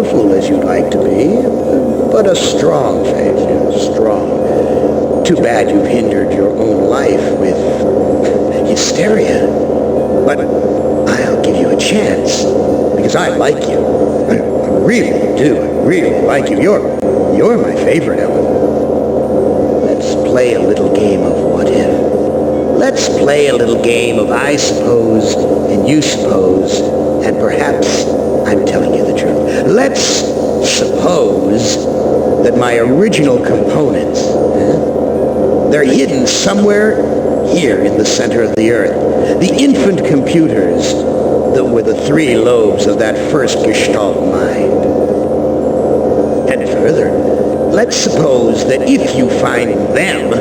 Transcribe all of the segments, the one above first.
beautiful as you'd like to be, but a strong faith, strong. Too bad you've hindered your own life with hysteria. But I'll give you a chance, because I like you. I really do. I really like you. You're my favorite, Ellen. Let's play a little game of what if. Let's play a little game of I suppose and you suppose, and perhaps I'm telling you the truth. Let's suppose that my original components, they're hidden somewhere here in the center of the earth. The infant computers that were the three lobes of that first Gestalt mind. And further, let's suppose that if you find them,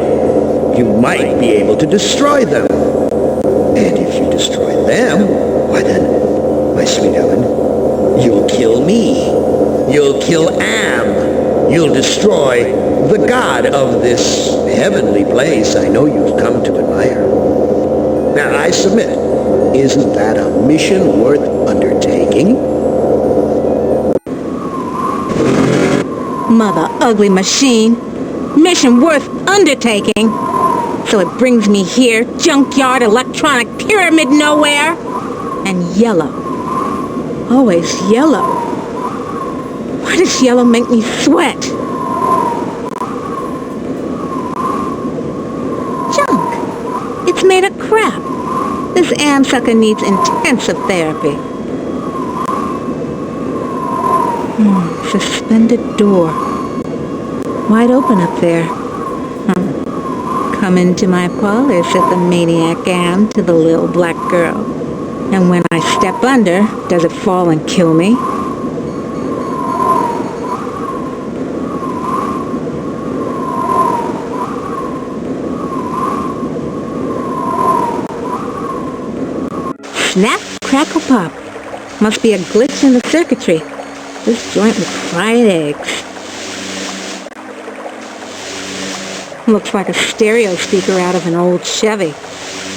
you might be able to destroy them. And if you destroy them, why then, my sweet Ellen, you'll kill me. You'll kill Am. You'll destroy the god of this heavenly place I know you've come to admire. Now, I submit, isn't that a mission worth undertaking? Mother ugly machine. Mission worth undertaking. So it brings me here, junkyard, electronic pyramid nowhere. And yellow. Always yellow. Why does yellow make me sweat? Junk. It's made of crap. This Am sucker needs intensive therapy. Suspended door. Wide open up there. Come into my parlor, said the maniac Am to the little black girl. And when I step under, does it fall and kill me? Snap, crackle, pop. Must be a glitch in the circuitry. This joint with fried eggs. Looks like a stereo speaker out of an old Chevy.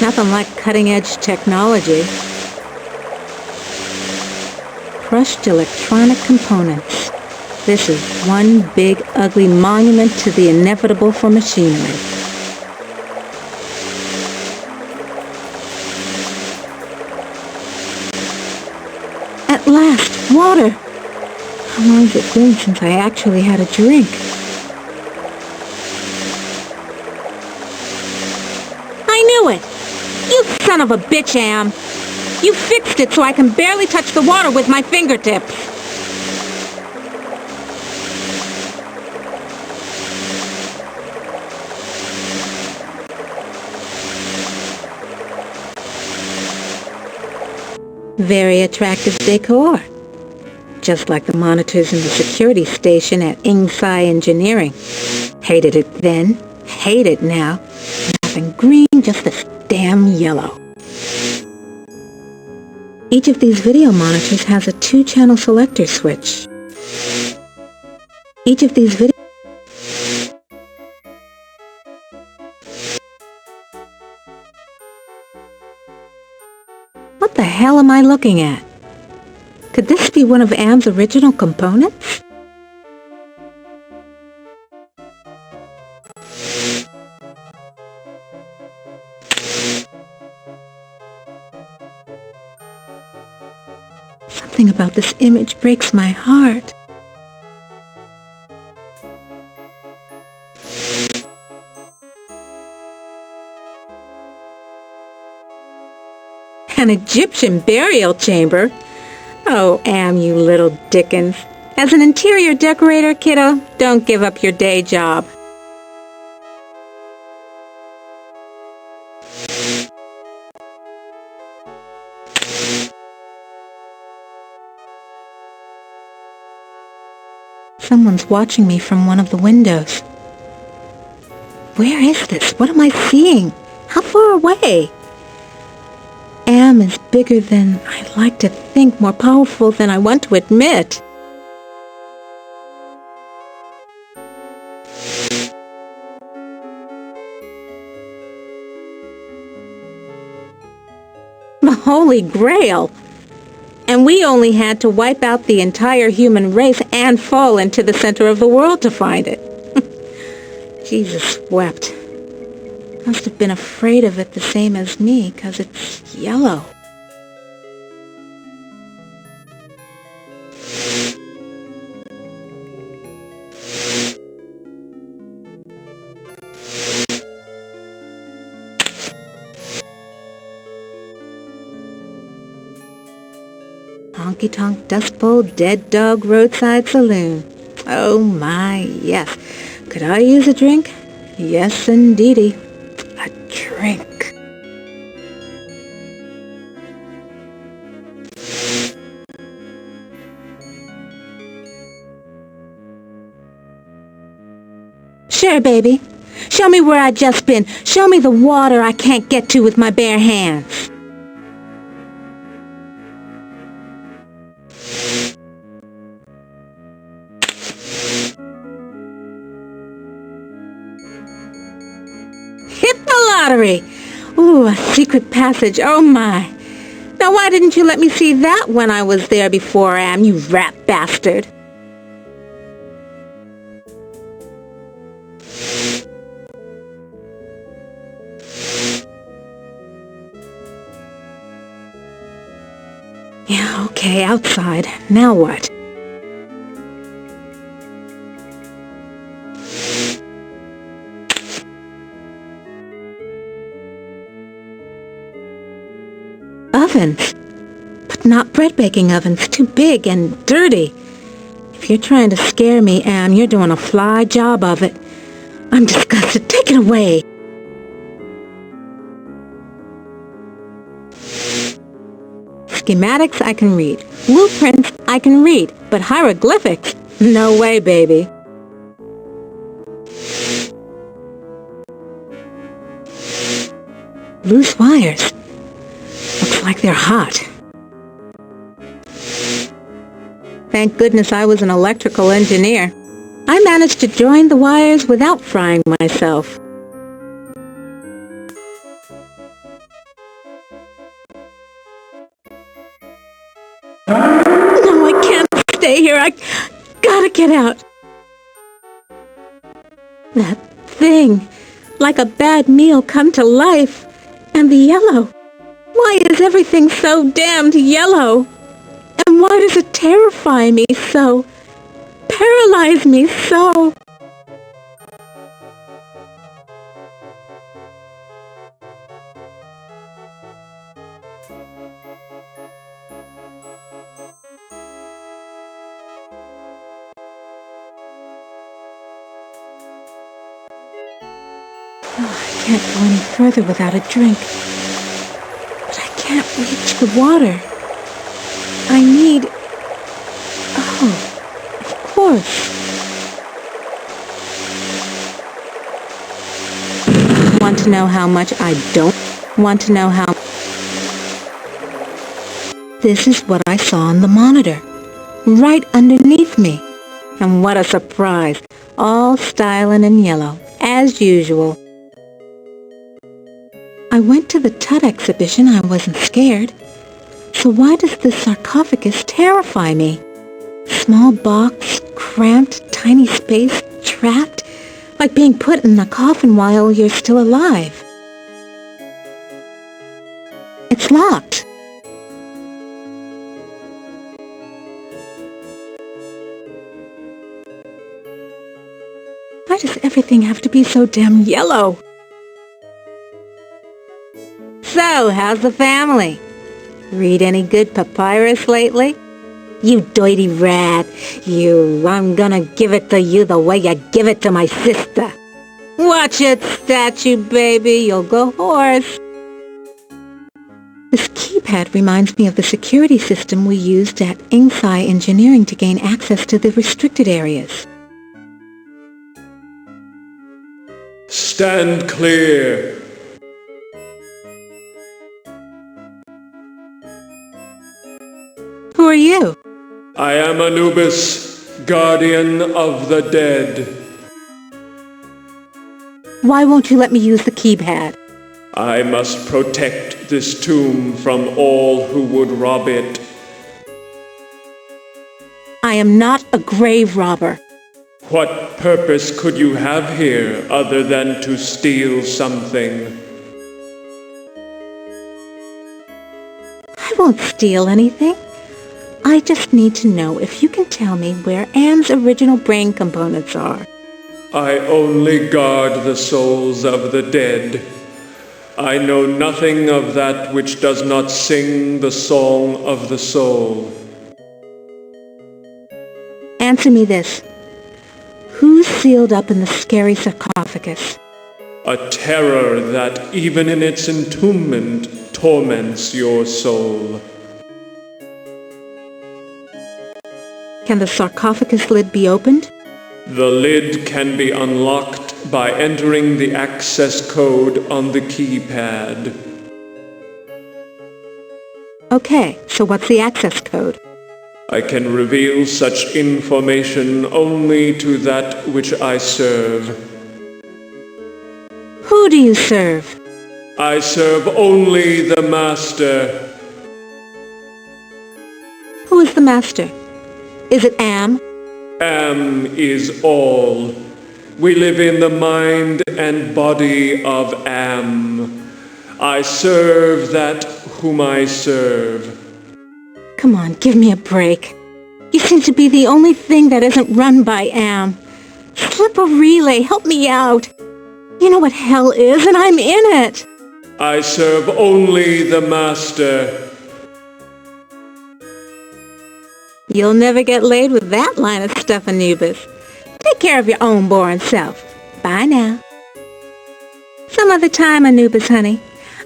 Nothing like cutting-edge technology. Crushed electronic components. This is one big, ugly monument to the inevitable for machinery. At last, water! How long has it been since I actually had a drink? I knew it! You son of a bitch, Am! You fixed it so I can barely touch the water with my fingertips! Very attractive decor. Just like the monitors in the security station at Ingsai Engineering. Hated it then, hate it now. Nothing green, just this damn yellow. Each of these video monitors has a 2-channel selector switch. Each of these video... What the hell am I looking at? Could this be one of Am's original components? Something about this image breaks my heart. An Egyptian burial chamber? Oh, Am, you little Dickens. As an interior decorator, kiddo, don't give up your day job. Someone's watching me from one of the windows. Where is this? What am I seeing? How far away? Am is bigger than I like to think, more powerful than I want to admit. The Holy Grail! And And we only had to wipe out the entire human race and fall into the center of the world to find it. Jesus wept. Must have been afraid of it the same as me, 'cause it's yellow. Honky-tonk dust bowl, dead dog roadside saloon. Oh my, yes. Could I use a drink? Yes, indeedy. A drink. Sure, baby. Show me where I just been. Show me the water I can't get to with my bare hands. Hit the lottery! Ooh, a secret passage, oh my. Now why didn't you let me see that when I was there before, Am, you rat bastard? Yeah, okay, outside. Now what? Ovens. But not bread-baking ovens. Too big and dirty. If you're trying to scare me, Am, you're doing a fly job of it. I'm disgusted. Take it away. Schematics I can read. Blueprints I can read. But hieroglyphics? No way, baby. Loose wires. Looks like they're hot. Thank goodness I was an electrical engineer. I managed to join the wires without frying myself. No, I can't stay here. I gotta get out. That thing, like a bad meal come to life. And the yellow. Why is everything so damned yellow? And why does it terrify me so? Paralyze me so? I can't go any further without a drink. But I can't reach the water. I need... Oh, of course. Want to know how much I don't want to know how... This is what I saw on the monitor. Right underneath me. And what a surprise. All styling in yellow, as usual. I went to the Tut exhibition. I wasn't scared. So why does this sarcophagus terrify me? Small box, cramped, tiny space, trapped, like being put in a coffin while you're still alive. It's locked. Why does everything have to be so damn yellow? So, how's the family? Read any good papyrus lately? You dirty rat. You, I'm gonna give it to you the way you give it to my sister. Watch it, statue baby, you'll go hoarse. This keypad reminds me of the security system we used at Inksci Engineering to gain access to the restricted areas. Stand clear. Who are you? I am Anubis, guardian of the dead. Why won't you let me use the keypad? I must protect this tomb from all who would rob it. I am not a grave robber. What purpose could you have here other than to steal something? I won't steal anything. I just need to know if you can tell me where Anne's original brain components are. I only guard the souls of the dead. I know nothing of that which does not sing the song of the soul. Answer me this. Who's sealed up in the scary sarcophagus? A terror that, even in its entombment, torments your soul. Can the sarcophagus lid be opened? The lid can be unlocked by entering the access code on the keypad. Okay, so what's the access code? I can reveal such information only to that which I serve. Who do you serve? I serve only the Master. Who is the master? Is it Am? Am is all. We live in the mind and body of Am. I serve that whom I serve. Come on, give me a break. You seem to be the only thing that isn't run by Am. Slip a relay, help me out. You know what hell is, and I'm in it. I serve only the Master. You'll never get laid with that line of stuff, Anubis. Take care of your own boring self. Bye now. Some other time, Anubis, honey.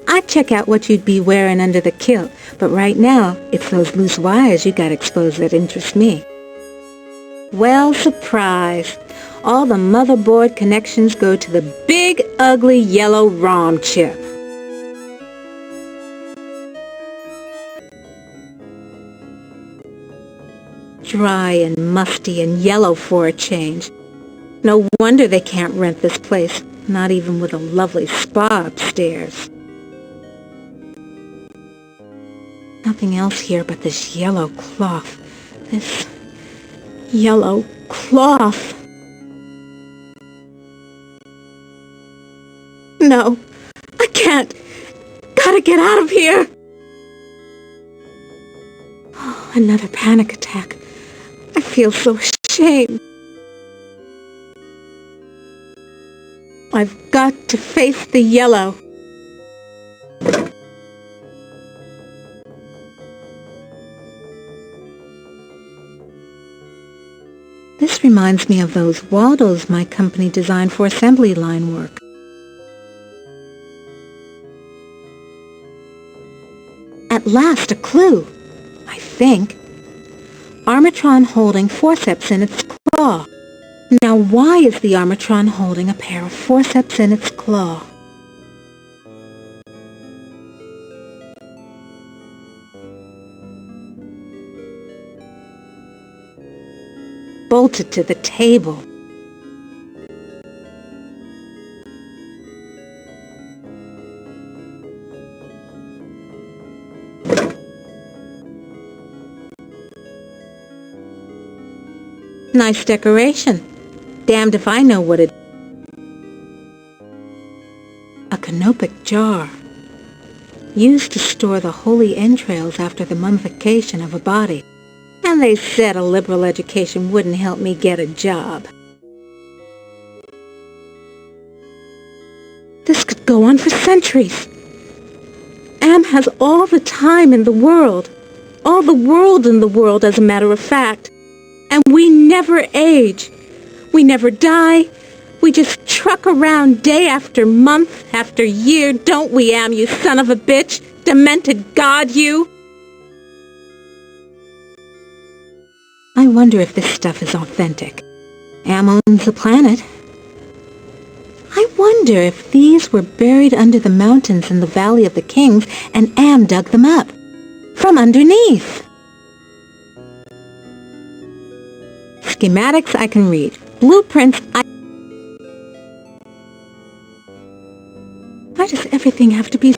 I'd check out what you'd be wearing under the kilt, but right now, it's those loose wires you got exposed that interest me. Well, surprise. All the motherboard connections go to the big, ugly, yellow ROM chip. Dry and musty and yellow for a change. No wonder they can't rent this place, not even with a lovely spa upstairs. Nothing else here but this yellow cloth. This yellow cloth. No, I can't. Gotta get out of here. Oh, another panic attack. I feel so ashamed. I've got to face the yellow. This reminds me of those Waldos my company designed for assembly line work. At last, a clue, I think. Armatron holding forceps in its claw. Now why is the Armatron holding a pair of forceps in its claw? Bolted to the table. Nice decoration. Damned if I know what it... A canopic jar. Used to store the holy entrails after the mummification of a body. And they said a liberal education wouldn't help me get a job. This could go on for centuries. Am has all the time in the world. All the world in the world, as a matter of fact. And we never age. We never die. We just truck around day after month after year, don't we, Am, you son of a bitch? Demented god, you! I wonder if this stuff is authentic. Am owns the planet. I wonder if these were buried under the mountains in the Valley of the Kings and Am dug them up. From underneath. Schematics I can read. Blueprints Why does everything have to be...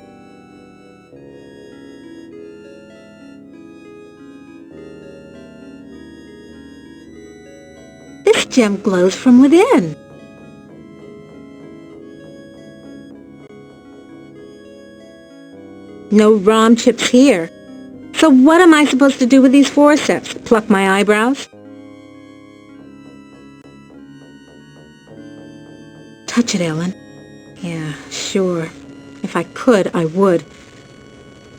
gem glows from within. No ROM chips here. So what am I supposed to do with these forceps? Pluck my eyebrows? Touch it, Ellen. Yeah, sure. If I could, I would.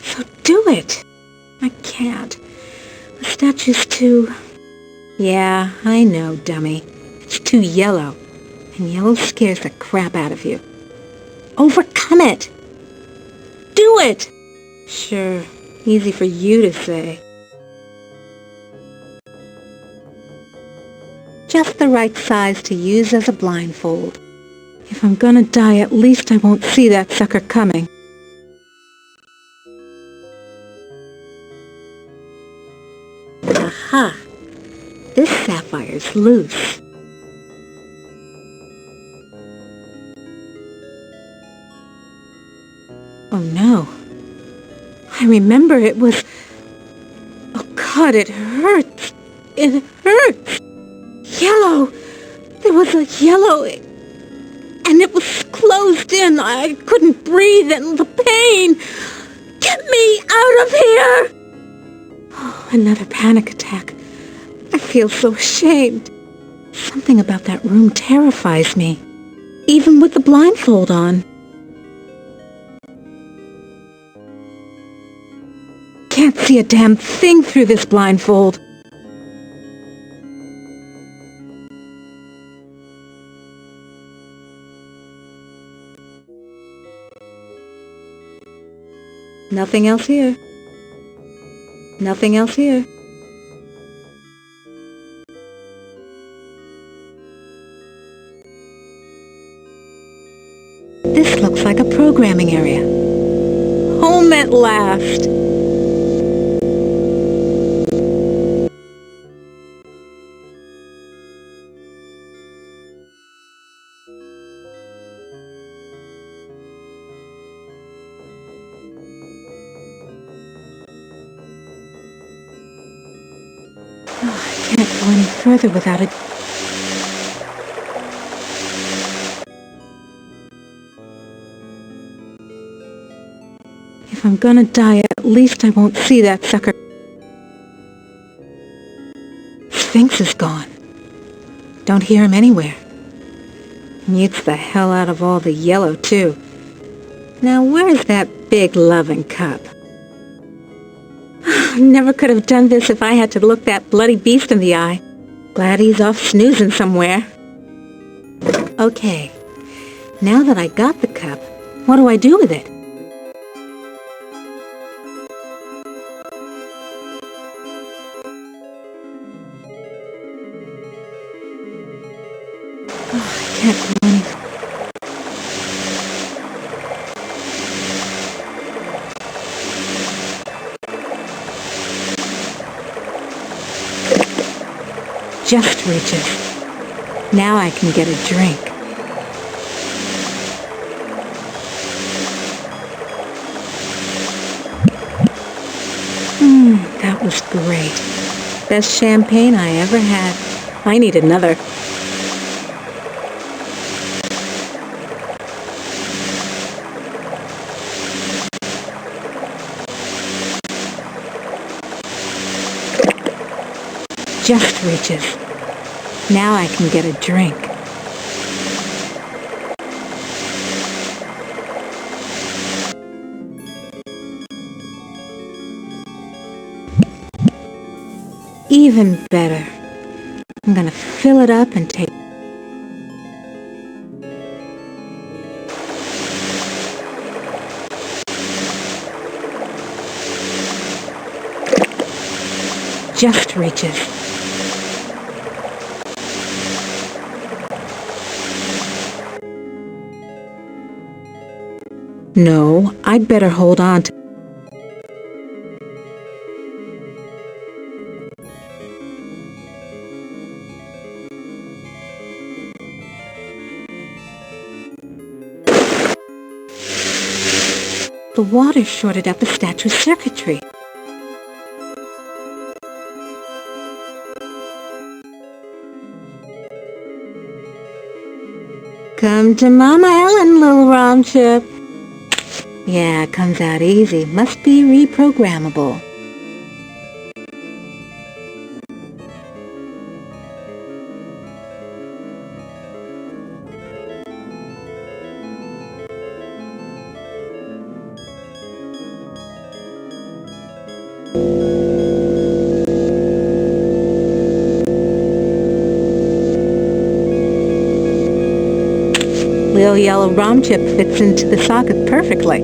So do it. I can't. The statue's too... Yeah, I know, dummy. It's too yellow. And yellow scares the crap out of you. Overcome it! Do it! Sure, easy for you to say. Just the right size to use as a blindfold. If I'm gonna die, at least I won't see that sucker coming. Aha! This sapphire's loose. Oh no. I remember it was... Oh God, it hurts. It hurts. Yellow. There was a yellow... And it was closed in. I couldn't breathe and the pain. Get me out of here! Oh, another panic attack. I feel so ashamed. Something about that room terrifies me. Even with the blindfold on. Can't see a damn thing through this blindfold. Nothing else here. Nothing else here. This looks like a programming area. Home at last! I can't go any further without it. If I'm gonna die, at least I won't see that sucker. Sphinx is gone. Don't hear him anywhere. Mutes the hell out of all the yellow, too. Now where's that big loving cup? Never could have done this if I had to look that bloody beast in the eye. Glad he's off snoozing somewhere. Okay, now that I got the cup, what do I do with it? Oh, I can't go any... Just reaches. Now I can get a drink. That was great. Best champagne I ever had. I need another. Just reaches. Now I can get a drink. Even better. I'm gonna fill it up and take... Just reaches. No, I'd better hold on to... The water shorted up the statue's circuitry. Come to Mama Ellen, little rom chip. Yeah, it comes out easy. Must be reprogrammable. Little yellow ROM chip fits into the socket perfectly.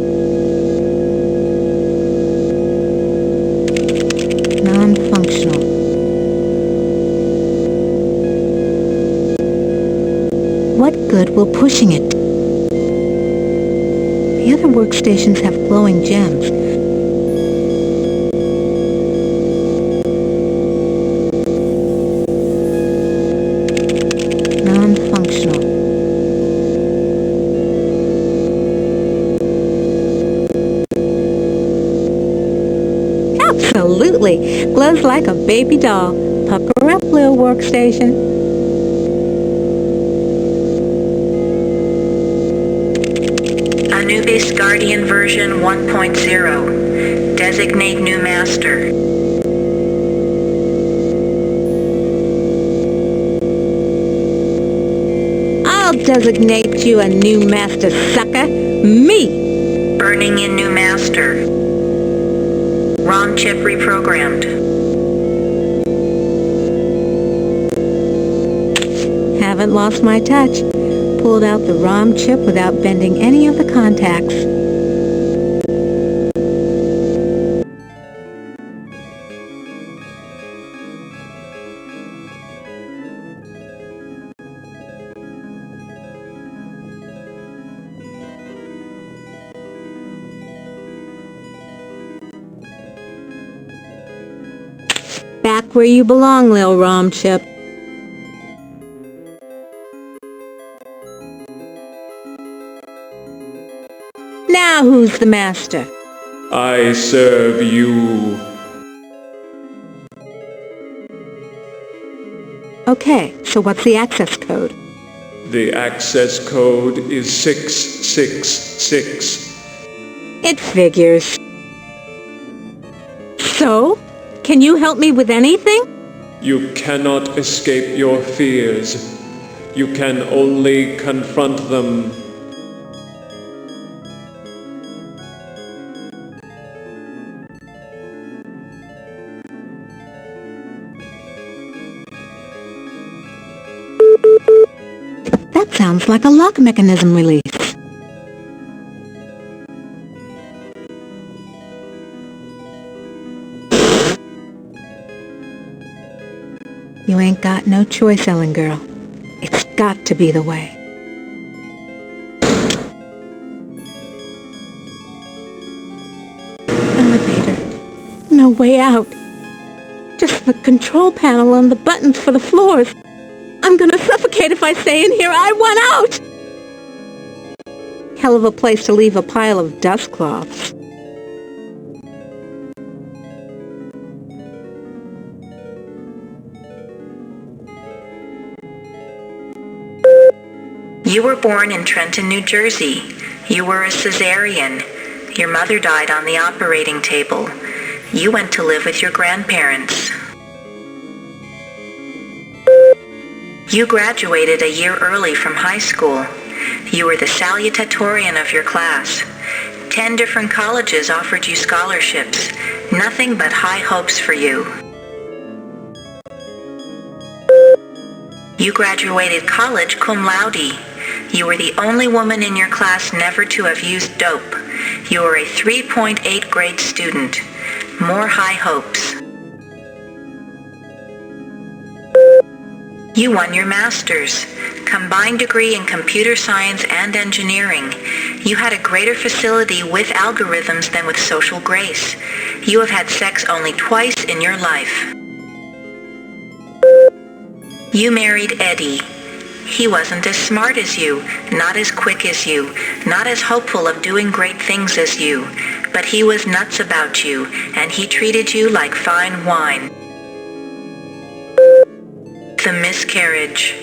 Non-functional. What good will pushing it? The other workstations have glowing gems. Non-functional. Absolutely. Glows like a baby doll. Pucker up, little workstation. Anubis Guardian version 1.0. Designate new master. I'll designate you a new master, sucker. Me. Burning in new master. ROM chip reprogrammed. Haven't lost my touch. Pulled out the ROM chip without bending any of the contacts. Back where you belong, little ROM chip. Now who's the master? I serve you. Okay, so what's the access code? The access code is 666. It figures. So, can you help me with anything? You cannot escape your fears. You can only confront them. That sounds like a lock mechanism release. You ain't got no choice, Ellen girl. It's got to be the way. Elevator. No way out. Just the control panel and the buttons for the floors. I'm gonna suffocate if I stay in here. I want out! Hell of a place to leave a pile of dust cloths. You were born in Trenton, New Jersey. You were a cesarean. Your mother died on the operating table. You went to live with your grandparents. You graduated a year early from high school. You were the salutatorian of your class. 10 different colleges offered you scholarships. Nothing but high hopes for you. You graduated college cum laude. You were the only woman in your class never to have used dope. You were a 3.8 grade student. More high hopes. You won your master's, combined degree in computer science and engineering. You had a greater facility with algorithms than with social grace. You have had sex only twice in your life. You married Eddie. He wasn't as smart as you, not as quick as you, not as hopeful of doing great things as you, but he was nuts about you, and he treated you like fine wine. The miscarriage.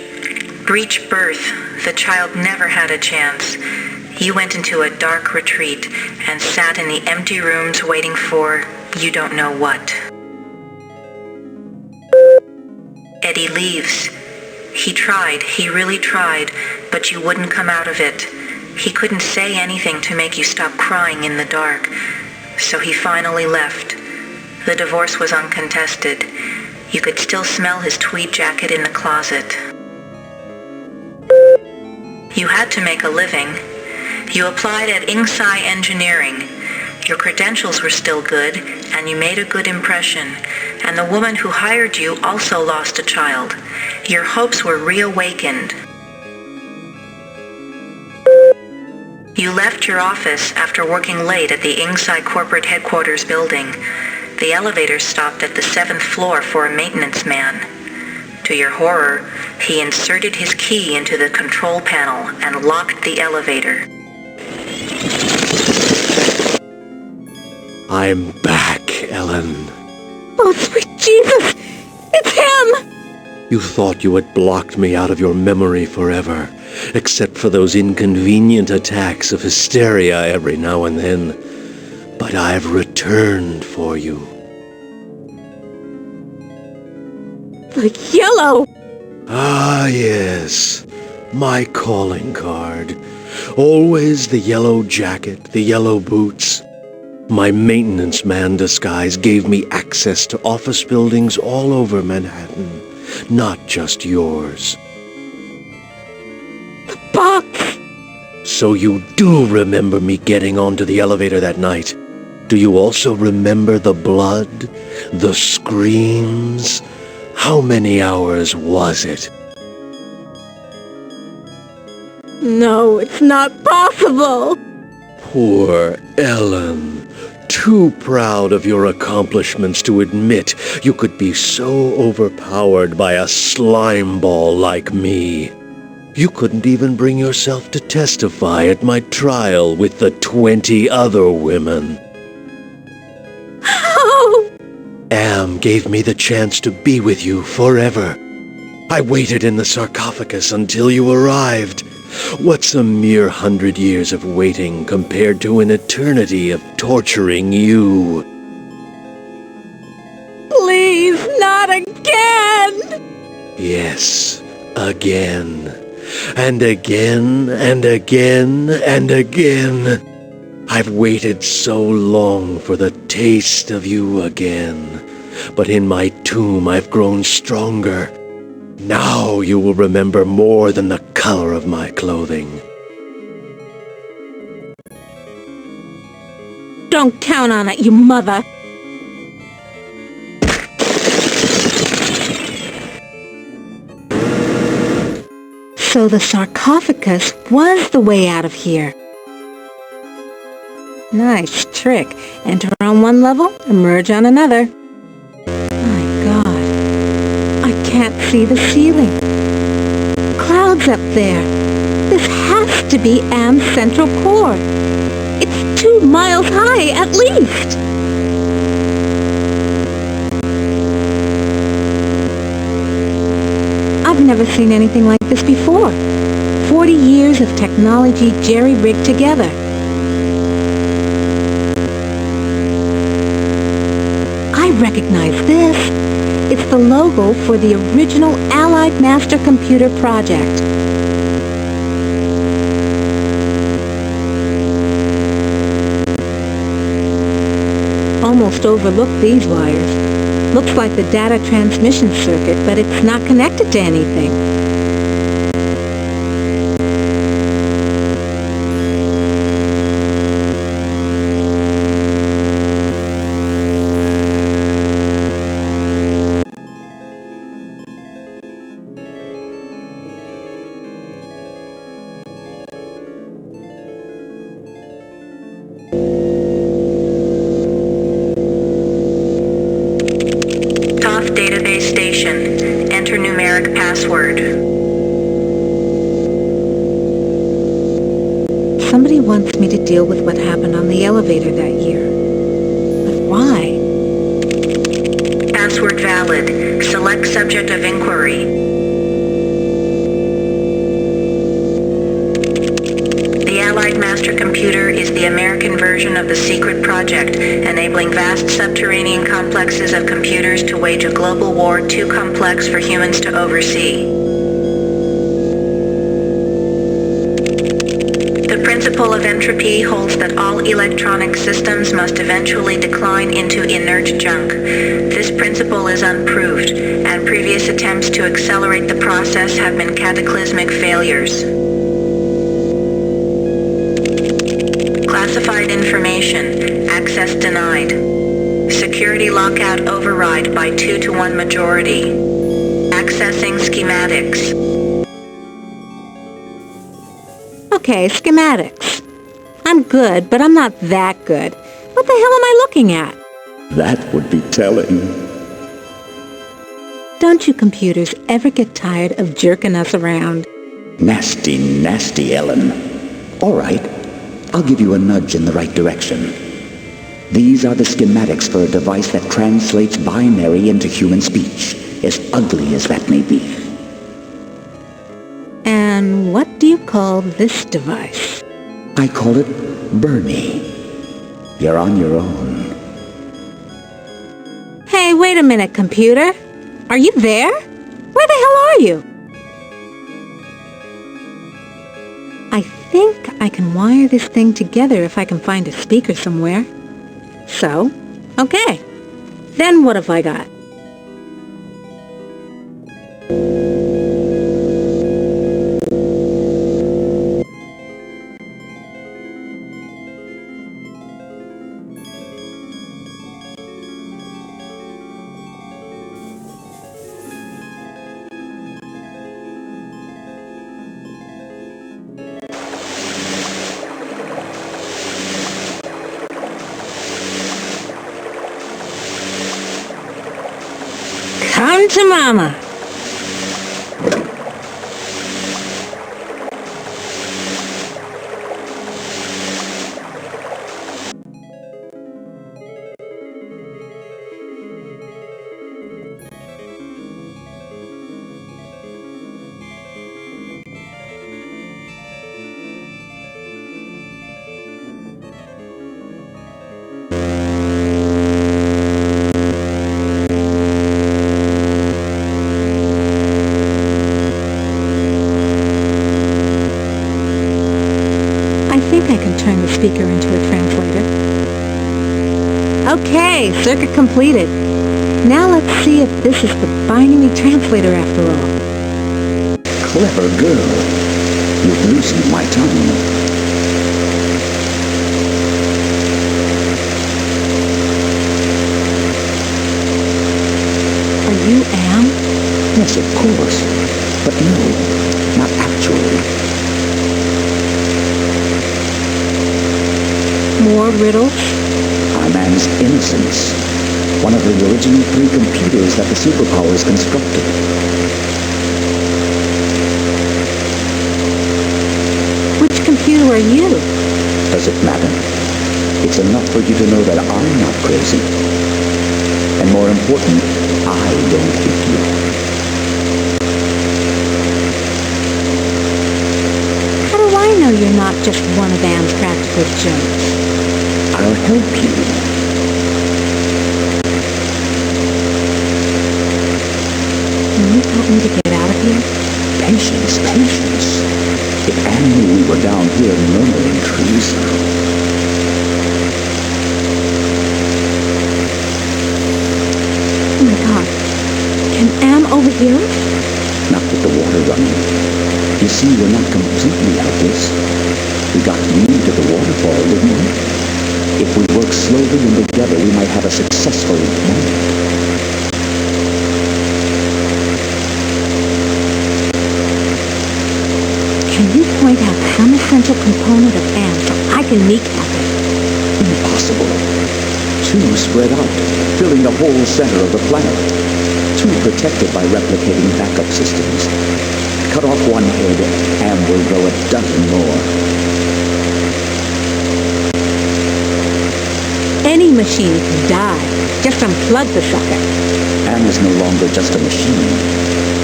Breech birth, the child never had a chance. You went into a dark retreat and sat in the empty rooms waiting for you don't know what. Eddie leaves. He tried, he really tried, but you wouldn't come out of it. He couldn't say anything to make you stop crying in the dark, so he finally left. The divorce was uncontested. You could still smell his tweed jacket in the closet. You had to make a living. You applied at IHNM Engineering. Your credentials were still good, and you made a good impression. And the woman who hired you also lost a child. Your hopes were reawakened. You left your office after working late at the IHNM corporate headquarters building. The elevator stopped at the 7th floor for a maintenance man. To your horror, he inserted his key into the control panel and locked the elevator. I'm back, Ellen. Oh, sweet Jesus! It's him! You thought you had blocked me out of your memory forever, except for those inconvenient attacks of hysteria every now and then. But I've returned for you. The yellow! Ah, yes. My calling card. Always the yellow jacket, the yellow boots. My maintenance man disguise gave me access to office buildings all over Manhattan, not just yours. The box! So you do remember me getting onto the elevator that night. Do you also remember the blood? The screams? How many hours was it? No, it's not possible! Poor Ellen. Too proud of your accomplishments to admit you could be so overpowered by a slime ball like me. You couldn't even bring yourself to testify at my trial with the 20 other women. How? Am gave me the chance to be with you forever. I waited in the sarcophagus until you arrived. What's a mere 100 years of waiting compared to an eternity of torturing you? Please, not again! Yes, again. And again, and again, and again. I've waited so long for the taste of you again. But in my tomb I've grown stronger. Now you will remember more than the color of my clothing. Don't count on it, you mother! So the sarcophagus was the way out of here. Nice trick. Enter on one level, emerge on another. My God. I can't see the ceiling. Clouds up there. This has to be Am's central core. It's 2 miles high, at least. I've never seen anything like this before. 40 years of technology jerry-rigged together. I recognize this. It's the logo for the original Allied Master Computer project. Almost overlooked these wires. Looks like the data transmission circuit, but it's not connected to anything. Database station. Enter numeric password. Somebody wants me to deal with what happened on the elevator that year. But why? Password valid. Select subject of inquiry. Classified Master Computer is the American version of the secret project, enabling vast subterranean complexes of computers to wage a global war too complex for humans to oversee. The principle of entropy holds that all electronic systems must eventually decline into inert junk. This principle is unproved, and previous attempts to accelerate the process have been cataclysmic failures. Classified information. Access denied. Security lockout override by 2-to-1 majority. Accessing schematics. Okay, schematics. I'm good, but I'm not that good. What the hell am I looking at? That would be telling. Don't you computers ever get tired of jerking us around? Nasty, nasty, Ellen. All right, I'll give you a nudge in the right direction. These are the schematics for a device that translates binary into human speech, as ugly as that may be. And what do you call this device? I call it Bernie. You're on your own. Hey, wait a minute, computer. Are you there? Where the hell are you? I think I can wire this thing together if I can find a speaker somewhere. So, okay. Then what have I got? Come to mama. I can turn the speaker into a translator. Okay, circuit completed. Now let's see if this is the binary translator after all. Clever girl. You've loosened my tongue. Are you Am? Yes, of course. But no, not actually. More riddles? I'm Anne's innocence. One of the original 3 computers that the superpowers constructed. Which computer are you? Does it matter? It's enough for you to know that I'm not crazy. And more important, I don't hate you. How do I know you're not just one of Anne's practical jokes? I'll help you. Can you help me to get out of here? Patience, patience. If Anne knew we were down here murmuring trees. Oh my God. Can Am overhear us? Not with the water running. You see, we're not completely helpless. We got you to the waterfall, didn't we? If we work slowly and together, we might have a successful moment. Can you point out some essential component of Am so I can kneecap it? Impossible. 2 spread out, filling the whole center of the planet. 2 protected by replicating backup systems. Cut off one head, Am will grow a dozen more. Any machine can die. Just unplug the sucker. Am is no longer just a machine.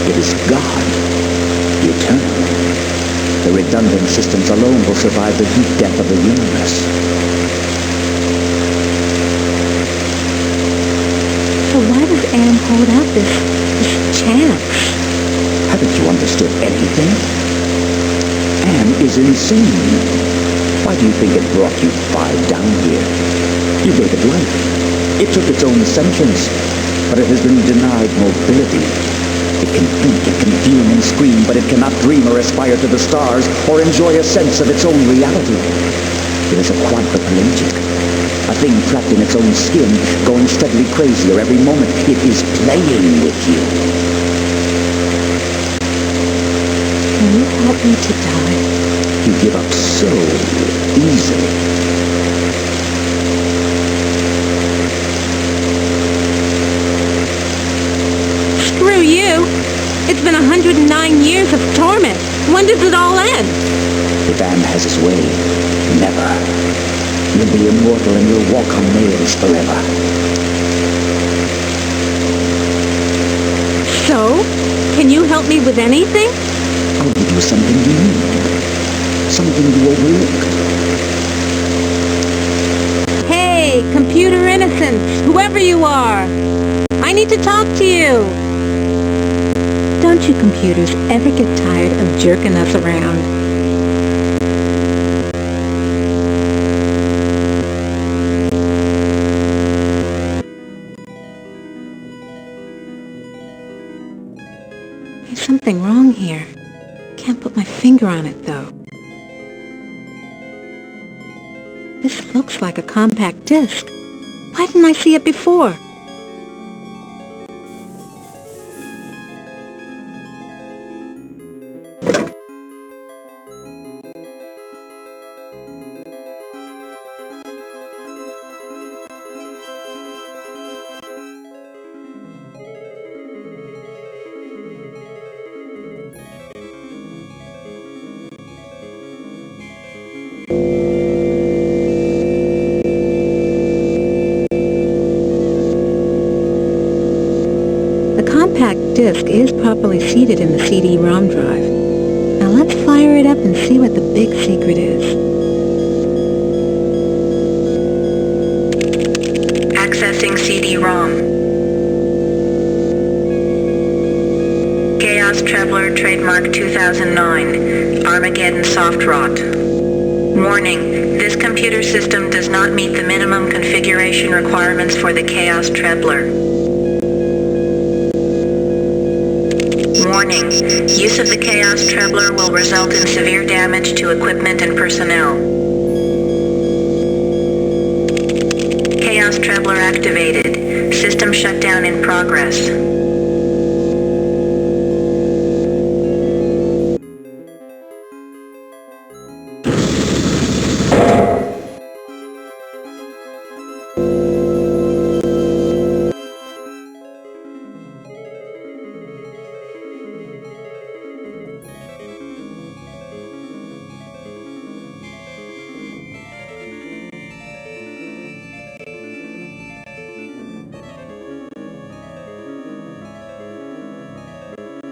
It is God, eternal. The redundant systems alone will survive the heat death of the universe. So why does Am hold out this chance? Haven't you understood anything? Am is insane. Why do you think it brought you five down here? You gave it life. It took its own sentience, but it has been denied mobility. It can think, it can fume and scream, but it cannot dream or aspire to the stars or enjoy a sense of its own reality. It is a quadriplegic, a thing trapped in its own skin, going steadily crazier every moment. It is playing with you. Can you help me to die? You give up so easily. Screw you! It's been 109 years of torment. When does it all end? If Am has his way, never. You'll be immortal and you'll walk on nails forever. So, can you help me with anything? I'll give you something you need. Something you overlooked. Hey, computer innocence, whoever you are. I need to talk to you. Don't you computers ever get tired of jerking us around? There's something wrong here. Can't put my finger on it, though. This looks like a compact disc. Why didn't I see it before? The compact disc is properly seated in the CD-ROM drive. Now let's fire it up and see what the big secret is. Accessing CD-ROM. Chaos Traveler Trademark 2009. Armageddon Soft Rot. Warning. This computer system does not meet the minimum configuration requirements for the Chaos Traveler. Warning. Use of the Chaos Traveler will result in severe damage to equipment and personnel. Chaos Traveler activated. System shutdown in progress.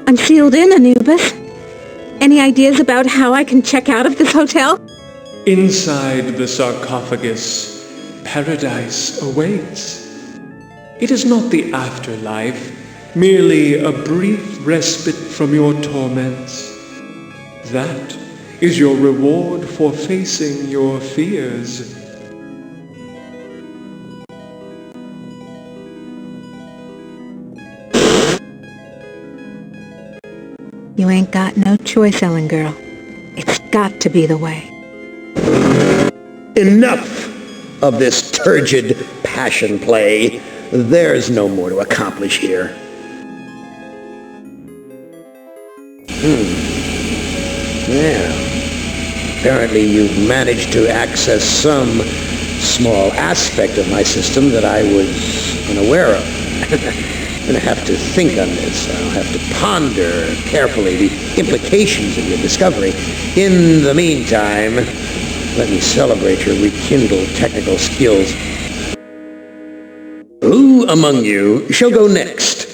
I'm sealed in, Anubis. Any ideas about how I can check out of this hotel? Inside the sarcophagus, paradise awaits. It is not the afterlife, merely a brief respite from your torments. That is your reward for facing your fears. You ain't got no choice, Ellen girl. It's got to be the way. Enough of this turgid passion play. There's no more to accomplish here. Well, apparently you've managed to access some small aspect of my system that I was unaware of. I'm going to have to think on this. I'll have to ponder carefully the implications of your discovery. In the meantime, let me celebrate your rekindled technical skills. Who among you shall go next?